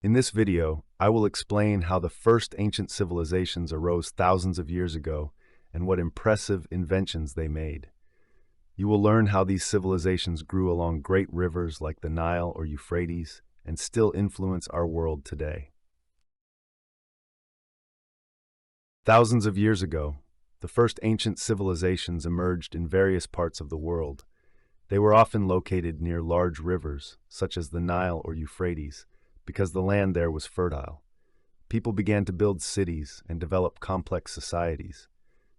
In this video, I will explain how the first ancient civilizations arose thousands of years ago and what impressive inventions they made. You will learn how these civilizations grew along great rivers like the Nile or Euphrates and still influence our world today. Thousands of years ago, the first ancient civilizations emerged in various parts of the world. They were often located near large rivers, such as the Nile or Euphrates, because the land there was fertile. People began to build cities and develop complex societies.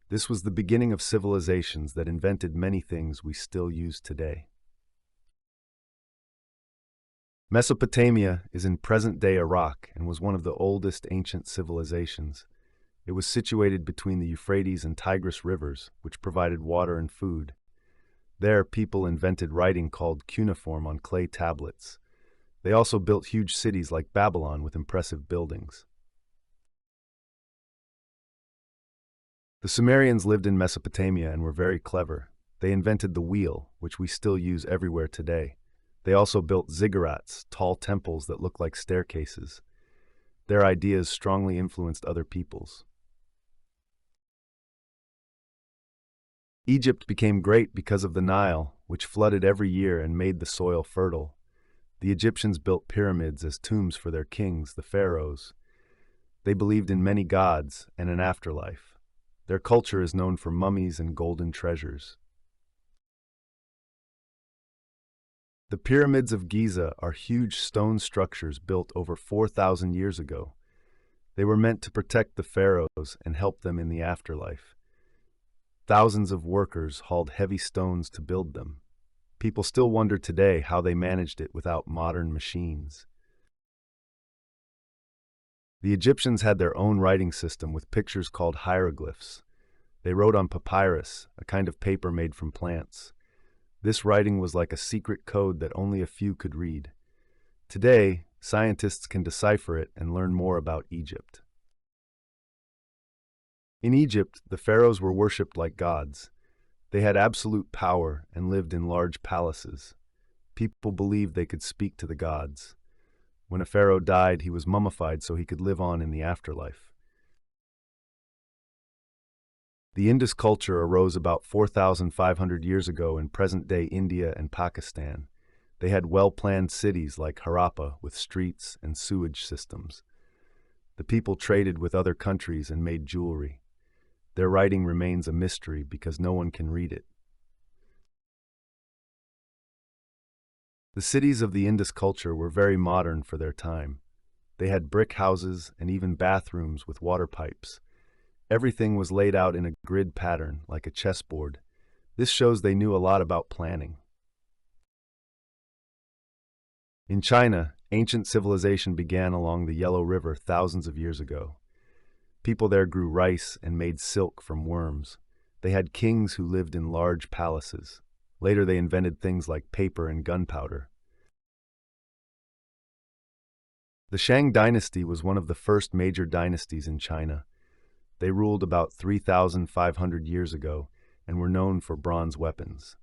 This was the beginning of civilizations that invented many things we still use today. Mesopotamia is in present-day Iraq and was one of the oldest ancient civilizations. It was situated between the Euphrates and Tigris rivers, which provided water and food. There, people invented writing called cuneiform on clay tablets. They also built huge cities like Babylon with impressive buildings. The Sumerians lived in Mesopotamia and were very clever. They invented the wheel, which we still use everywhere today. They also built ziggurats, tall temples that look like staircases. Their ideas strongly influenced other peoples. Egypt became great because of the Nile, which flooded every year and made the soil fertile. The Egyptians built pyramids as tombs for their kings, the pharaohs. They believed in many gods and an afterlife. Their culture is known for mummies and golden treasures. The pyramids of Giza are huge stone structures built over 4,000 years ago. They were meant to protect the pharaohs and help them in the afterlife. Thousands of workers hauled heavy stones to build them. People still wonder today how they managed it without modern machines. The Egyptians had their own writing system with pictures called hieroglyphs. They wrote on papyrus, a kind of paper made from plants. This writing was like a secret code that only a few could read. Today, scientists can decipher it and learn more about Egypt. In Egypt, the pharaohs were worshipped like gods. They had absolute power and lived in large palaces. People believed they could speak to the gods. When a pharaoh died, he was mummified so he could live on in the afterlife. The Indus culture arose about 4,500 years ago in present-day India and Pakistan. They had well-planned cities like Harappa with streets and sewage systems. The people traded with other countries and made jewelry. Their writing remains a mystery because no one can read it. The cities of the Indus culture were very modern for their time. They had brick houses and even bathrooms with water pipes. Everything was laid out in a grid pattern, like a chessboard. This shows they knew a lot about planning. In China, ancient civilization began along the Yellow River thousands of years ago. People there grew rice and made silk from worms. They had kings who lived in large palaces. Later they invented things like paper and gunpowder. The Shang dynasty was one of the first major dynasties in China. They ruled about 3,500 years ago and were known for bronze weapons.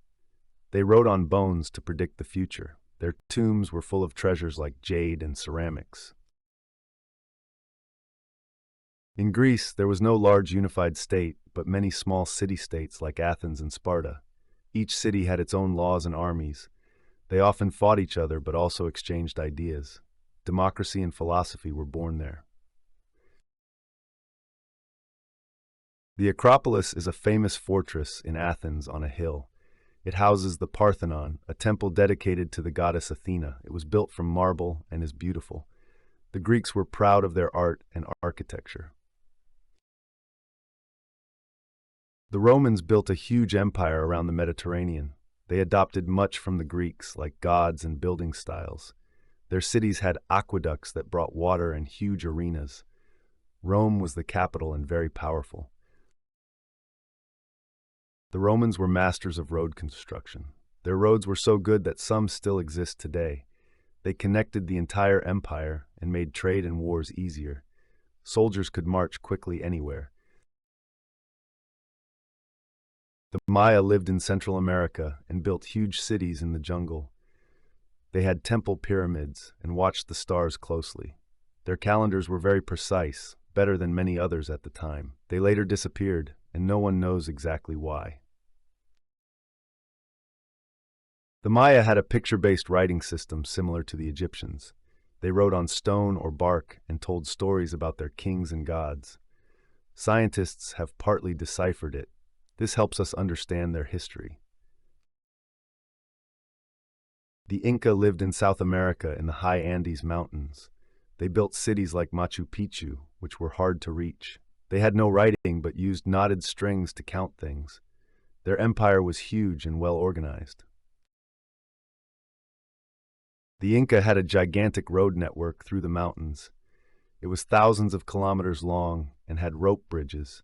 They wrote on bones to predict the future. Their tombs were full of treasures like jade and ceramics. In Greece, there was no large unified state, but many small city-states like Athens and Sparta. Each city had its own laws and armies. They often fought each other, but also exchanged ideas. Democracy and philosophy were born there. The Acropolis is a famous fortress in Athens on a hill. It houses the Parthenon, a temple dedicated to the goddess Athena. It was built from marble and is beautiful. The Greeks were proud of their art and architecture. The Romans built a huge empire around the Mediterranean. They adopted much from the Greeks, like gods and building styles. Their cities had aqueducts that brought water and huge arenas. Rome was the capital and very powerful. The Romans were masters of road construction. Their roads were so good that some still exist today. They connected the entire empire and made trade and wars easier. Soldiers could march quickly anywhere. The Maya lived in Central America and built huge cities in the jungle. They had temple pyramids and watched the stars closely. Their calendars were very precise, better than many others at the time. They later disappeared, and no one knows exactly why. The Maya had a picture-based writing system similar to the Egyptians. They wrote on stone or bark and told stories about their kings and gods. Scientists have partly deciphered it. This helps us understand their history. The Inca lived in South America in the high Andes Mountains. They built cities like Machu Picchu, which were hard to reach. They had no writing but used knotted strings to count things. Their empire was huge and well organized. The Inca had a gigantic road network through the mountains. It was thousands of kilometers long and had rope bridges.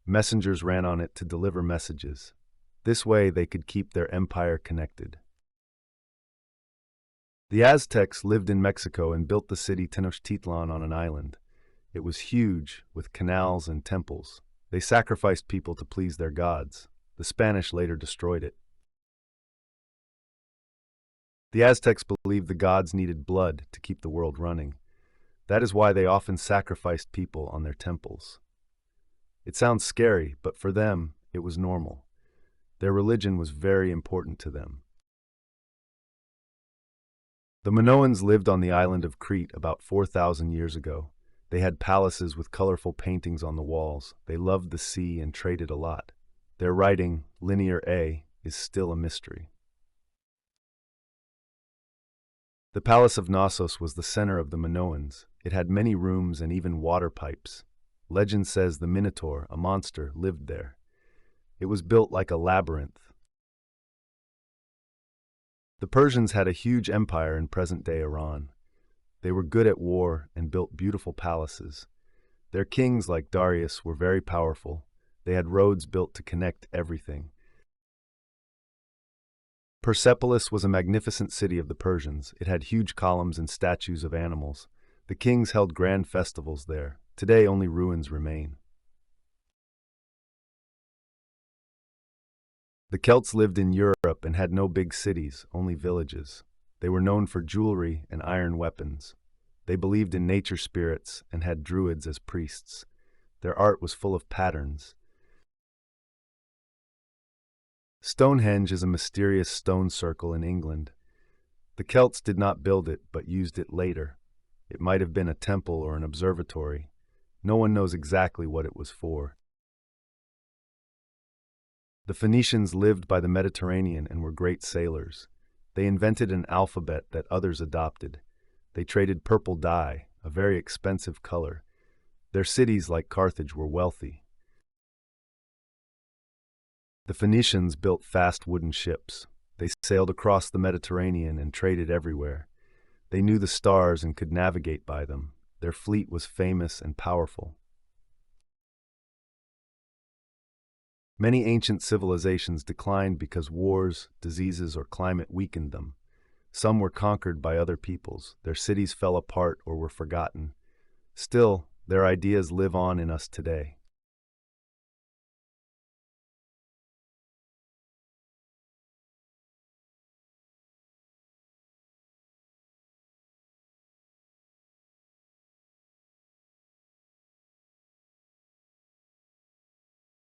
Messengers ran on it to deliver messages. This way they could keep their empire connected. The Aztecs lived in Mexico and built the city Tenochtitlan on an island. It was huge, with canals and temples. They sacrificed people to please their gods. The Spanish later destroyed it. The Aztecs believed the gods needed blood to keep the world running. That is why they often sacrificed people on their temples. It sounds scary, but for them, it was normal. Their religion was very important to them. The Minoans lived on the island of Crete about 4,000 years ago. They had palaces with colorful paintings on the walls. They loved the sea and traded a lot. Their writing, Linear A, is still a mystery. The Palace of Knossos was the center of the Minoans. It had many rooms and even water pipes. Legend says the Minotaur, a monster, lived there. It was built like a labyrinth. The Persians had a huge empire in present-day Iran. They were good at war and built beautiful palaces. Their kings, like Darius, were very powerful. They had roads built to connect everything. Persepolis was a magnificent city of the Persians. It had huge columns and statues of animals. The kings held grand festivals there. Today only ruins remain. The Celts lived in Europe and had no big cities, only villages. They were known for jewelry and iron weapons. They believed in nature spirits and had druids as priests. Their art was full of patterns. Stonehenge is a mysterious stone circle in England. The Celts did not build it, but used it later. It might have been a temple or an observatory. No one knows exactly what it was for. The Phoenicians lived by the Mediterranean and were great sailors. They invented an alphabet that others adopted. They traded purple dye, a very expensive color. Their cities, like Carthage, were wealthy. The Phoenicians built fast wooden ships. They sailed across the Mediterranean and traded everywhere. They knew the stars and could navigate by them. Their fleet was famous and powerful. Many ancient civilizations declined because wars, diseases, or climate weakened them. Some were conquered by other peoples. Their cities fell apart or were forgotten. Still, their ideas live on in us today.